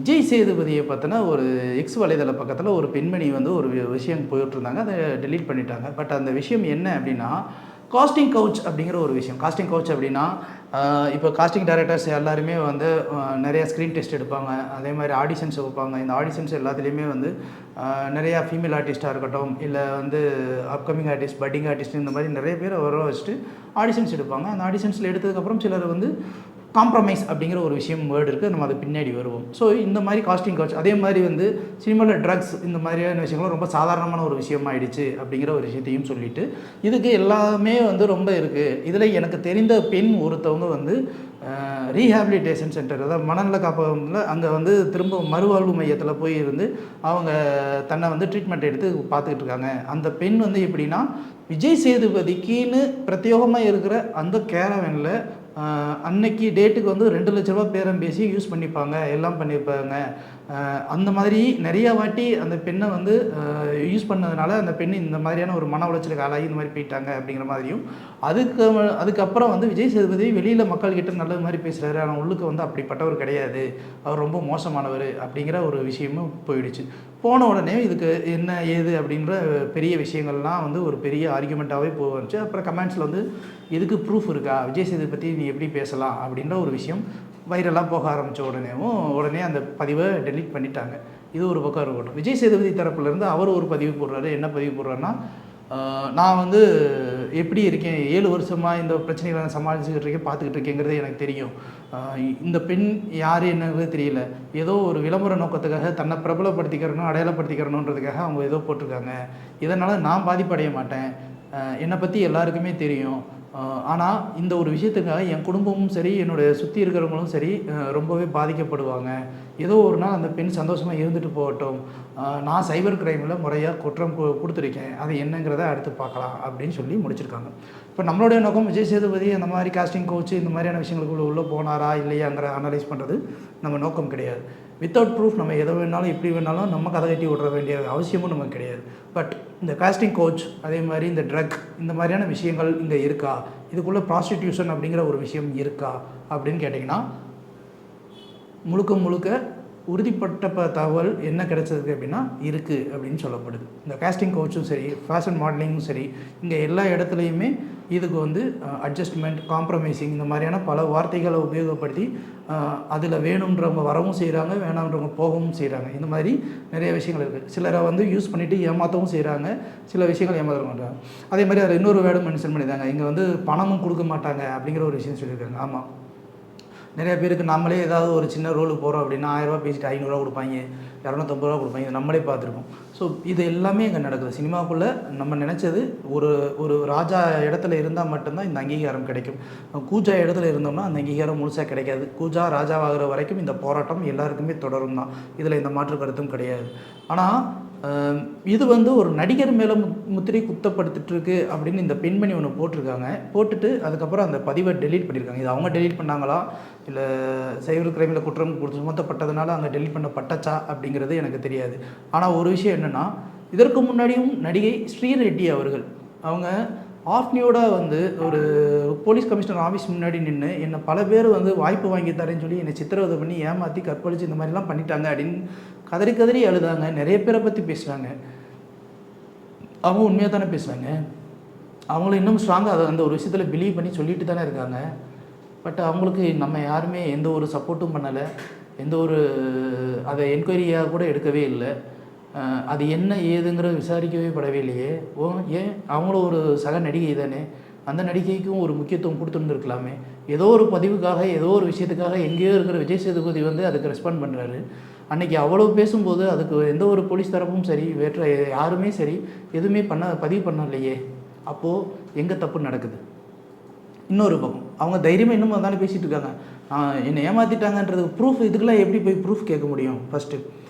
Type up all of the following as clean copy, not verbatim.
விஜய் சேதுபதியை பற்றின ஒரு எக்ஸ் வலைதள பக்கத்தில் ஒரு பெண்மணி வந்து ஒரு விஷயம் போயிட்டுருந்தாங்க. அதை டெலீட் பண்ணிட்டாங்க. பட் அந்த விஷயம் என்ன அப்படின்னா, காஸ்டிங் கவுச் அப்படிங்கிற ஒரு விஷயம். காஸ்டிங் கவுச் அப்படின்னா, இப்போ காஸ்டிங் டைரக்டர்ஸ் எல்லாருமே வந்து நிறையா ஸ்க்ரீன் டெஸ்ட் எடுப்பாங்க. அதே மாதிரி ஆடிஷன்ஸ் வைப்பாங்க. இந்த ஆடிஷன்ஸ் எல்லாத்துலேயுமே வந்து நிறையா ஃபீமேல் ஆர்டிஸ்ட்டாக இருக்கட்டும், இல்லை வந்து அப்கமிங் ஆர்டிஸ்ட், பட்டிங் ஆர்டிஸ்ட், இந்த மாதிரி நிறைய பேரை வர வச்சுட்டு ஆடிஷன்ஸ் எடுப்பாங்க. அந்த ஆடிஷன்ஸில் எடுத்ததுக்கப்புறம் சிலர் வந்து காம்ப்ரமைஸ் அப்படிங்கிற ஒரு விஷயம் வேர்டு இருக்குது. நம்ம அது பின்னாடி வருவோம். ஸோ இந்த மாதிரி காஸ்டிங் கவுச், அதே மாதிரி வந்து சினிமாவில் ட்ரக்ஸ், இந்த மாதிரியான விஷயங்களும் ரொம்ப சாதாரணமான ஒரு விஷயமாயிடுச்சு அப்படிங்கிற ஒரு விஷயத்தையும் சொல்லிவிட்டு, இதுக்கு எல்லாமே வந்து ரொம்ப இருக்குது. இதில் எனக்கு தெரிந்த பெண் ஒருத்தவங்க வந்து ரீஹாபிலிட்டேஷன் சென்டர், அதாவது மனநல காப்பகத்தில் அங்கே வந்து திரும்ப மறுவாழ்வு மையத்தில் போய் இருந்து அவங்க தன்னை வந்து ட்ரீட்மெண்ட் எடுத்து பார்த்துக்கிட்டு இருக்காங்க. அந்த பெண் வந்து எப்படின்னா, விஜய் சேதுபதிக்குன்னு பிரத்யேகமாக இருக்கிற அந்த கேரவனில் அன்னைக்கு டேட்டுக்கு வந்து 2 லட்ச ரூபா பேரம் பேசி யூஸ் பண்ணிப்பாங்க, எல்லாம் பண்ணியிருப்பாங்க. அந்த மாதிரி நிறைய வாட்டி அந்த பெண்ணை வந்து யூஸ் பண்ணதுனால அந்த பெண் இந்த மாதிரியான ஒரு மன உளைச்சலுக்கு ஆளாகி இந்த மாதிரி போயிட்டாங்க அப்படிங்கிற மாதிரியும், அதுக்கப்புறம் வந்து விஜய் சேதுபதி வெளியில் மக்கள்கிட்ட நல்லது மாதிரி பேசுகிறாரு, ஆனால் உள்ளுக்கு வந்து அப்படிப்பட்டவர் கிடையாது, அவர் ரொம்ப மோசமானவர் அப்படிங்கிற ஒரு விஷயமும் போயிடுச்சு. போன உடனே இதுக்கு என்ன ஏது அப்படின்ற பெரிய விஷயங்கள்லாம் வந்து ஒரு பெரிய ஆர்கியூமெண்ட்டாகவே போச்சு. அப்புறம் கமெண்ட்ஸில் வந்து இதுக்கு ப்ரூஃப் இருக்கா, விஜய் சேதுபதி பற்றி நீ எப்படி பேசலாம் அப்படின்ற ஒரு விஷயம் வைரலாக போக ஆரம்பித்த உடனே அந்த பதிவை டெலீட் பண்ணிட்டாங்க. இது ஒரு பக்கம் இருக்கட்டும். விஜய் சேதுபதி தரப்புலேருந்து அவர் ஒரு பதிவு போடுறாரு. என்ன பதிவு போடுறாருன்னா, நான் வந்து எப்படி இருக்கேன், 7 வருஷமாக இந்த பிரச்சனைகளை நான் சமாளிச்சுக்கிட்டு இருக்கேன், பார்த்துக்கிட்டு இருக்கேங்கிறது எனக்கு தெரியும். இந்த பெண் யார் என்னங்கிறது தெரியல. ஏதோ ஒரு விளம்பர நோக்கத்துக்காக தன்னை பிரபலப்படுத்திக்கிறணும், அடையாளப்படுத்திக்கிறணுன்றதுக்காக அவங்க ஏதோ போட்டிருக்காங்க. இதனால் நான் பாதிப்படைய மாட்டேன். என்னை பற்றி எல்லாருக்குமே தெரியும். ஆனால் இந்த ஒரு விஷயத்துக்காக என் குடும்பமும் சரி, என்னுடைய சுற்றி இருக்கிறவங்களும் சரி ரொம்பவே பாதிக்கப்படுவாங்க. ஏதோ ஒரு நாள் அந்த பெண் சந்தோஷமாக இருந்துட்டு போகட்டும். நான் சைபர் கிரைமில் முறையாக குற்றம் கொடுத்துருக்கேன், அது என்னங்கிறத அடுத்து பார்க்கலாம் அப்படின்னு சொல்லி முடிச்சிருக்காங்க. இப்போ நம்மளுடைய நோக்கம் விஜய் சேதுபதி அந்த மாதிரி காஸ்டிங் கோச்சு இந்த மாதிரியான விஷயங்களுக்குள்ள உள்ளே போனாரா இல்லையாங்கிற அனலைஸ் பண்ணுறது நம்ம நோக்கம் கிடையாது. வித்தவுட் ப்ரூஃப் நம்ம எதை வேணாலும் எப்படி வேணாலும் நம்ம கதை கட்டி விட்ற வேண்டிய அவசியமும் நமக்கு கிடையாது. பட் இந்த காஸ்டிங் கோச், அதே மாதிரி இந்த ட்ரக், இந்த மாதிரியான விஷயங்கள் இங்கே இருக்கா, இதுக்குள்ளே ப்ராஸ்டிடியூஷன் அப்படிங்கிற ஒரு விஷயம் இருக்கா அப்படின்னு கேட்டிங்கன்னா, முழுக்க உறுதிப்பட்ட தகவல் என்ன கிடைச்சது அப்படின்னா இருக்குது அப்படின்னு சொல்லப்படுது. இந்த காஸ்டிங் கோச்சும் சரி, ஃபேஷன் மாடலிங்கும் சரி, இங்கே எல்லா இடத்துலையுமே இதுக்கு வந்து அட்ஜஸ்ட்மெண்ட், காம்ப்ரமைசிங், இந்த மாதிரியான பல வார்த்தைகளை உபயோகப்படுத்தி அதில் வேணுன்றவங்க வரவும் செய்கிறாங்க, வேணான்றவங்க போகவும் செய்கிறாங்க. இந்த மாதிரி நிறைய விஷயங்கள் இருக்குது. சிலரை வந்து யூஸ் பண்ணிவிட்டு ஏமாற்றவும் செய்கிறாங்க, சில விஷயங்கள் ஏமாற்ற மாட்டாங்க. அதே மாதிரி அதில் இன்னொரு வேர்டும் மென்ஷன் பண்ணியிருந்தாங்க, இங்கே வந்து பணமும் கொடுக்க மாட்டாங்க அப்படிங்கிற ஒரு விஷயம் சொல்லியிருக்காங்க. ஆமாம், நிறைய பேருக்கு நம்மளே ஏதாவது ஒரு சின்ன ரோலுக்கு போகிறோம் அப்படின்னா 1000 ரூபா பேசிட்டு 500 ரூபா கொடுப்பாங்க, 250 ரூபா கொடுப்பாங்க. இது நம்மளே பார்த்துருக்கோம். ஸோ இது எல்லாமே இங்கே நடக்குது. சினிமாக்குள்ளே நம்ம நினச்சது ஒரு ராஜா இடத்துல இருந்தால் மட்டும்தான் இந்த அங்கீகாரம் கிடைக்கும். கூஜா இடத்துல இருந்தோம்னா அந்த அங்கீகாரம் முழுசாக கிடைக்காது. கூஜா ராஜாவாகிற வரைக்கும் இந்த போராட்டம் எல்லாருக்குமே தொடரும் தான். இதில் எந்த மாற்று கருத்தும் கிடையாது. ஆனால் இது வந்து ஒரு நடிகர் மேலே முத்திரை குத்தப்படுத்திட்டுருக்கு அப்படின்னு இந்த பெண்மணி ஒன்று போட்டிருக்காங்க. போட்டுட்டு அதுக்கப்புறம் அந்த பதிவை டெலீட் பண்ணியிருக்காங்க. இது அவங்க டெலீட் பண்ணாங்களா, இல்லை சைபர் கிரைமில் குற்றம் சுமத்தப்பட்டதுனால அங்கே டெலீட் பண்ணப்பட்டச்சா அப்படிங்கிறது எனக்கு தெரியாது. ஆனால் ஒரு விஷயம் என்னென்னா, இதற்கு முன்னாடியும் நடிகை ஸ்ரீரெட்டி அவர்கள் அவங்க ஆஃப்னியோடாக வந்து ஒரு போலீஸ் கமிஷனர் ஆஃபீஸ் முன்னாடி நின்று என்னை பல பேர் வந்து வாய்ப்பு வாங்கி தரேன்னு சொல்லி என்னை சித்திரவதை பண்ணி ஏமாற்றி கற்பழித்து இந்த மாதிரிலாம் பண்ணிட்டாங்க அப்படின்னு கதறி அழுதாங்க. நிறைய பேரை பற்றி பேசுகிறாங்க. அவங்க உண்மையாக தானே பேசுகிறாங்க. அவங்கள இன்னும் ஸ்ட்ராங்காக அந்த ஒரு விஷயத்தில் பிலீவ் பண்ணி சொல்லிட்டு தானே இருக்காங்க. பட் அவங்களுக்கு நம்ம யாருமே எந்த ஒரு சப்போர்ட்டும் பண்ணலை, எந்த ஒரு அதை என்கொயரியாக கூட எடுக்கவே இல்லை. அது என்ன ஏதுங்கிறது விசாரிக்கவே படவே இல்லையே. ஏன் அவங்களும் ஒரு சக நடிகை தானே, அந்த நடிகைக்கும் ஒரு முக்கியத்துவம் கொடுத்துருந்துருக்கலாமே. ஏதோ ஒரு பதிவுக்காக, ஏதோ ஒரு விஷயத்துக்காக எங்கேயோ இருக்கிற விஜய் சேதுபதி வந்து அதுக்கு ரெஸ்பாண்ட் பண்ணுறாரு. அன்றைக்கி அவ்வளோ பேசும்போது அதுக்கு எந்த ஒரு போலீஸ் தரப்பும் சரி, வேற்ற யாருமே சரி எதுவுமே பதிவு பண்ணலையே. அப்போது எங்கே தப்பு நடக்குது? இன்னொரு பக்கம் அவங்க தைரியமாக இன்னும் தானே பேசிகிட்டு இருக்காங்க. என்னை ஏமாற்றிட்டாங்கன்றதுக்கு ப்ரூஃப், இதுக்கெல்லாம் எப்படி போய் ப்ரூஃப் கேட்க முடியும்? ஃபஸ்ட்டு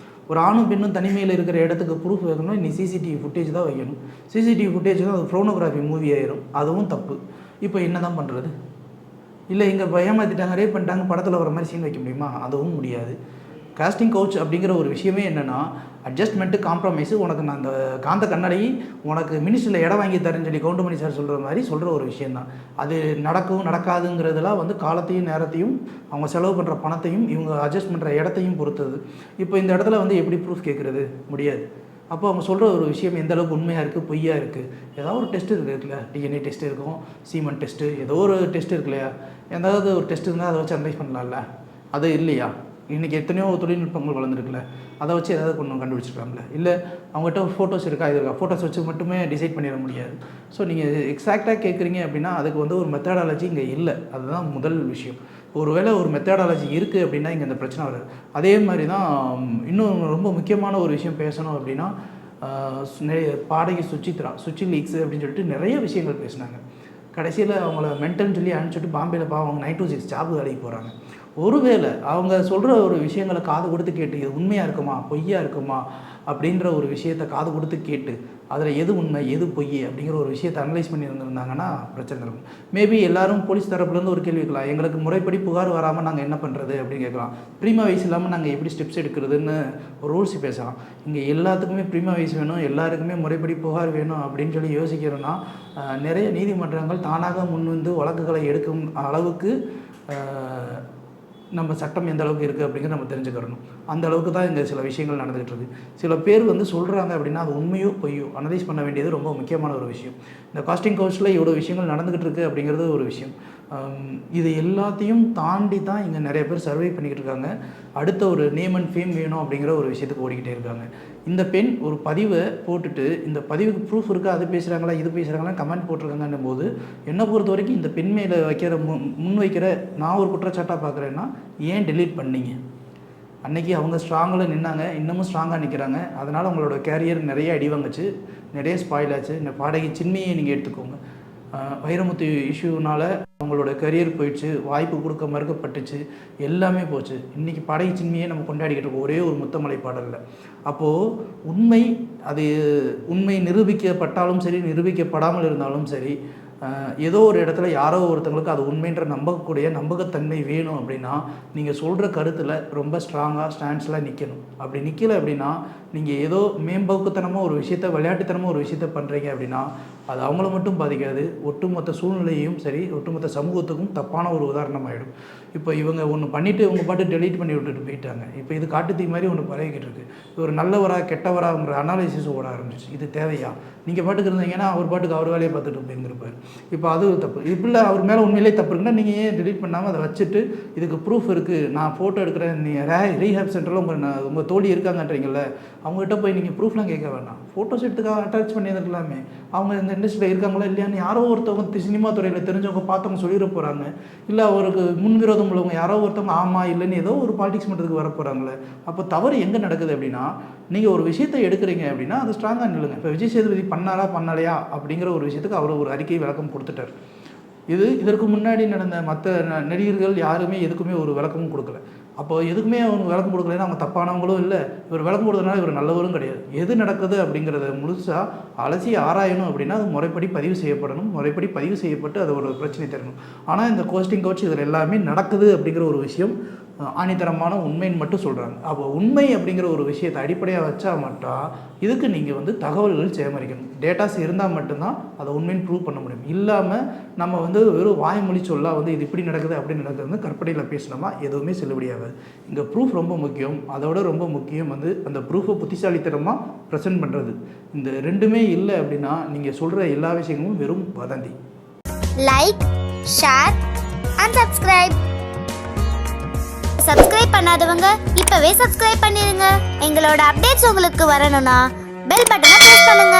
ஒரு ஆணும் பெண்ணும் தனிமையில் இருக்கிற இடத்துக்கு ப்ரூஃப் வைக்கணும், நீ சிசிடிவி ஃபுட்டேஜ் தான் வைக்கணும். சிசிடிவி ஃபுட்டேஜ் தான் அது ஃபோனோகிராஃபி மூவி ஆயிரும், அதுவும் தப்பு. இப்போ என்ன தான் பண்ணுறது? இல்லை இங்கே ஏமாற்றிட்டாங்க, ரேப் பண்ணிட்டாங்க, படத்தில் வர மாதிரி சீன் வைக்க முடியுமா? அதுவும் முடியாது. காஸ்டிங் கவுச் அப்படிங்கிற ஒரு விஷயமே என்னென்னா அட்ஜஸ்ட்மெண்ட்டு காம்ப்ரமைஸு. உனக்கு நான் அந்த காந்த கண்ணாடி உனக்கு மினிஸ்டரில் இடம் வாங்கி தரேன்னு சொல்லி கவுண்டமணி சார் சொல்கிற மாதிரி சொல்கிற ஒரு விஷயந்தான். அது நடக்கும் நடக்காதுங்கிறதுலாம் வந்து காலத்தையும் நேரத்தையும் அவங்க செலவு பண்ணுற பணத்தையும் இவங்க அட்ஜஸ்ட் பண்ணுற இடத்தையும் பொறுத்தது. இப்போ இந்த இடத்துல வந்து எப்படி ப்ரூஃப் கேட்குறது? முடியாது. அப்போ அவங்க சொல்கிற ஒரு விஷயம் எந்த அளவுக்கு உண்மையாக இருக்குது பொய்யா இருக்குது. ஏதாவது ஒரு டெஸ்ட் இருக்குல்ல, டிஎன்ஏ டெஸ்ட் இருக்கும், சீமன் டெஸ்ட்டு, ஏதோ ஒரு டெஸ்ட் இருக்கு இல்லையா, ஏதாவது ஒரு டெஸ்ட் இருந்தால் அதை வச்சு அனலைஸ் பண்ணலாம்ல. அது இல்லையா? இன்றைக்கி எத்தனையோ தொழில்நுட்பங்கள் வளர்ந்துருக்குல்ல, அதை வச்சு ஏதாவது கொண்டு கண்டுபிடிச்சிருக்காங்களே. இல்லை அவங்ககிட்ட ஒரு ஃபோட்டோஸ் இருக்கா, இது இருக்கா, ஃபோட்டோஸ் வச்சு மட்டுமே டிசைட் பண்ணிட முடியாது. ஸோ நீங்கள் எக்ஸாக்டாக கேட்குறீங்க அப்படின்னா அதுக்கு வந்து ஒரு மெத்தடாலஜி இங்கே இல்லை. அதுதான் முதல் விஷயம். ஒருவேளை ஒரு மெத்தடாலஜி இருக்குது அப்படின்னா இங்கே இந்த பிரச்சனை வராது. அதே மாதிரி தான் இன்னும் ரொம்ப முக்கியமான ஒரு விஷயம் பேசணும் அப்படின்னா, பாடகி சுச்சி லீக்ஸு அப்படின்னு சொல்லிட்டு நிறைய விஷயங்கள் பேசினாங்க. கடைசியில் அவங்கள மென்டல்னு சொல்லி அனுப்பிச்சிட்டு பாம்பேயில் அவங்க 9 to 6 ஜாபு வேலைக்கு போகிறாங்க. ஒருவேளை அவங்க சொல்கிற ஒரு விஷயங்களை காது கொடுத்து கேட்டு இது உண்மையாக இருக்குமா பொய்யா இருக்குமா அப்படின்ற ஒரு விஷயத்தை காது கொடுத்து கேட்டு அதில் எது உண்மை எது பொய் அப்படிங்கிற ஒரு விஷயத்தை அனலைஸ் பண்ணி இருந்திருந்தாங்கன்னா பிரச்சனை இருக்கும். மேபி எல்லாரும் போலீஸ் தரப்புலேருந்து ஒரு கேள்வி கேட்கலாம், எங்களுக்கு முறைப்படி புகார் வராமல் நாங்கள் என்ன பண்ணுறது அப்படின்னு கேட்கலாம். ப்ரீமா வயசு இல்லாமல் நாங்கள் எப்படி ஸ்டெப்ஸ் எடுக்கிறதுன்னு ஒரு ரூல்ஸ் பேசலாம். இங்கே எல்லாத்துக்குமே ப்ரீமா வயசு வேணும், எல்லாருக்குமே முறைப்படி புகார் வேணும் அப்படின்னு சொல்லி யோசிக்கிறோன்னா நிறைய நீதிமன்றங்கள் தானாக முன் வந்து வழக்குகளை எடுக்கும் அளவுக்கு நம்ம சட்டம் எந்த அளவுக்கு இருக்குது அப்படிங்கிறத நம்ம தெரிஞ்சுக்கிறணும். அந்த அளவுக்கு தான் இங்கே சில விஷயங்கள் நடந்துகிட்டு இருக்குது. சில பேர் வந்து சொல்கிறாங்க அப்படின்னா அது உண்மையோ பொய்யோ அனலைஸ் பண்ண வேண்டியது ரொம்ப முக்கியமான ஒரு விஷயம். இந்த காஸ்டிங் கவுச்சில் இவ்வளோ விஷயங்கள் நடந்துகிட்டு இருக்குது அப்படிங்கிறது ஒரு விஷயம். இது எல்லாத்தையும் தாண்டி தான் இங்கே நிறைய பேர் சர்வை பண்ணிக்கிட்டு இருக்காங்க. அடுத்த ஒரு நேம் அண்ட் ஃபேம் வேணும் அப்படிங்கிற ஒரு விஷயத்துக்கு ஓடிக்கிட்டே இருக்காங்க. இந்த பெண் ஒரு பதிவை போட்டுட்டு இந்த பதிவுக்கு ப்ரூஃப் இருக்கா, அது பேசுகிறாங்களா இது பேசுகிறாங்களா கமெண்ட் போட்டிருக்காங்கன்னும் போது என்னை பொறுத்த வரைக்கும் இந்த பெண் மேலே வைக்கிற முன்வைக்கிற நான் ஒரு குற்றச்சாட்டாக பார்க்குறேன்னா, ஏன் டெலீட் பண்ணீங்க? அன்றைக்கி அவங்க ஸ்ட்ராங்கில் நின்னாங்க, இன்னமும் ஸ்ட்ராங்காக நிற்கிறாங்க. அதனால் அவங்களோட கேரியர் நிறைய அடி வாங்குச்சு, நிறைய ஸ்பாயில் ஆச்சு. இந்த பாடகி சின்மையை நீங்கள் எடுத்துக்கோங்க. வைரமுத்து இஷ்யூனால் அவங்களோட கரியர் போயிடுச்சு, வாய்ப்பு கொடுக்க மறுக்கப்பட்டுச்சு, எல்லாமே போச்சு. இன்றைக்கி பாடகி சின்மையை நம்ம கொண்டாடிக்கிட்டு இருக்கோம் ஒரே ஒரு முத்தமலை பாடலில். அப்போது உண்மை நிரூபிக்கப்பட்டாலும் சரி நிரூபிக்கப்படாமல் இருந்தாலும் சரி, ஏதோ ஒரு இடத்துல யாரோ ஒருத்தங்களுக்கு அது உண்மைன்ற நம்பக்கூடிய நம்பகத்தன்மை வேணும் அப்படின்னா நீங்கள் சொல்கிற கருத்தில் ரொம்ப ஸ்ட்ராங்காக ஸ்டாண்ட்ஸில் நிற்கணும். அப்படி நிற்கலை அப்படின்னா நீங்கள் ஏதோ மேம்போக்குத்தனமாக ஒரு விஷயத்த விளையாட்டுத்தனமாக ஒரு விஷயத்த பண்ணுறீங்க அப்படின்னா அது அவங்கள மட்டும் பாதிக்காது, ஒட்டுமொத்த சூழ்நிலையும் சரி ஒட்டுமொத்த சமூகத்துக்கும் தப்பான ஒரு உதாரணம் ஆகிடும். இப்போ இவங்க ஒன்று பண்ணிவிட்டு இவங்க பாட்டு டெலீட் பண்ணி விட்டுட்டு போயிட்டாங்க. இப்போ இது காட்டுத்தீ மாதிரி ஒன்று பரவிக்கிட்டு இருக்குது. ஒரு நல்லவரா கெட்டவராங்கிற அனாலிசிஸ் ஓட ஆரம்பிச்சு. இது தேவையா? நீங்கள் பாட்டுக்கு இருந்தீங்கன்னா அவர் பாட்டுக்கு அவர் வேலையை பார்த்துட்டு போயிருந்திருப்பார். இப்போ அது தப்பு. இப்படி அவர் மேலே உண்மையிலே தப்பு இருக்குன்னா நீங்கள் ஏன் டெலீட் பண்ணாமல் அதை வச்சுட்டு இதுக்கு ப்ரூஃப் இருக்குது, நான் ஃபோட்டோ எடுக்கிறேன், நீங்கள் ரீஹேப் சென்டரில் உங்கள் தோழி இருக்காங்கன்றீங்கல்ல, அவங்ககிட்ட போய் நீங்கள் ப்ரூஃப்லாம் கேட்க வேண்டாம், ஃபோட்டோஸ் எடுத்துக்காக அட்டாச் பண்ணியிருக்கலாமே. அவங்க இந்த இண்டஸ்ட்ரியில் இருக்காங்களா இல்லையான்னு யாரோ ஒருத்தவங்க சினிமா துறையில் தெரிஞ்சவங்க பார்த்தவங்க சொல்லிட போகிறாங்க. இல்லை அவருக்கு முன்விரோதம் உள்ளவங்க யாரோ ஒருத்தவங்க ஆமாம் இல்லைன்னு ஏதோ ஒரு பாலிடிக்ஸ் பண்ணுறதுக்கு வர போகிறாங்களே. அப்போ தவறு எங்கே நடக்குது அப்படின்னா, நீங்கள் ஒரு விஷயத்தை எடுக்கிறீங்க அப்படின்னா அது ஸ்ட்ராங்காக நில்லுங்க. இப்போ விஜய் சேதுபதி பண்ணாரா பண்ணலையா அப்படிங்கிற ஒரு விஷயத்துக்கு அவர் ஒரு அறிக்கை விளக்கம் கொடுத்துட்டார். இதற்கு முன்னாடி நடந்த மற்ற நடிகர்கள் யாருமே எதுக்குமே ஒரு விளக்கமும் கொடுக்கல. அப்போ எதுக்குமே அவங்க விளக்கம் கொடுக்கலன்னா அவங்க தப்பானவங்களும் இல்லை, இவர் விளக்கம் கொடுத்ததுனால இவர் நல்லவரும் கிடையாது. எது நடக்குது அப்படிங்கிறத முழுசாக அலசி ஆராயணும் அப்படின்னா அது முறைப்படி பதிவு செய்யப்படணும். முறைப்படி பதிவு செய்யப்பட்டு அது ஒரு பிரச்சனை தரணும். ஆனால் இந்த கோஸ்டிங் கவுச் இதில் எல்லாமே நடக்குது அப்படிங்கிற ஒரு விஷயம் ஆணித்தரமான உண்மைன்னு மட்டும் சொல்கிறாங்க. அப்போ உண்மை அப்படிங்கிற ஒரு விஷயத்தை அடிப்படையாக வச்சா மட்டும் இதுக்கு நீங்கள் தகவல்கள் சேகரிக்கணும். டேட்டாஸ் இருந்தால் மட்டும்தான் அதை உண்மைன்னு ப்ரூவ் பண்ண முடியும். இல்லாமல் நம்ம வெறும் வாய்மொழி சொல்லா இது இப்படி நடக்குது அப்படி நடக்குதுன்னு கற்பனையில் பேசினோமா எதுவுமே செல்லுபடியாகாது. இங்கே ப்ரூஃப் ரொம்ப முக்கியம். அதோட ரொம்ப முக்கியம் அந்த ப்ரூஃபை புத்திசாலித்தனமாக ப்ரெசென்ட் பண்ணுறது. இந்த ரெண்டுமே இல்லை அப்படின்னா நீங்கள் சொல்கிற எல்லா விஷயங்களும் வெறும் வதந்தி. லைக், ஷேர் அண்ட் சப்ஸ்கிரைப் பண்ணாதவங்க இப்பவே சப்ஸ்கிரைப் பண்ணிருங்க. எங்களோட அப்டேட்ஸ் உங்களுக்கு வரணும்னா பெல் பட்டனை பிரஸ் பண்ணுங்க.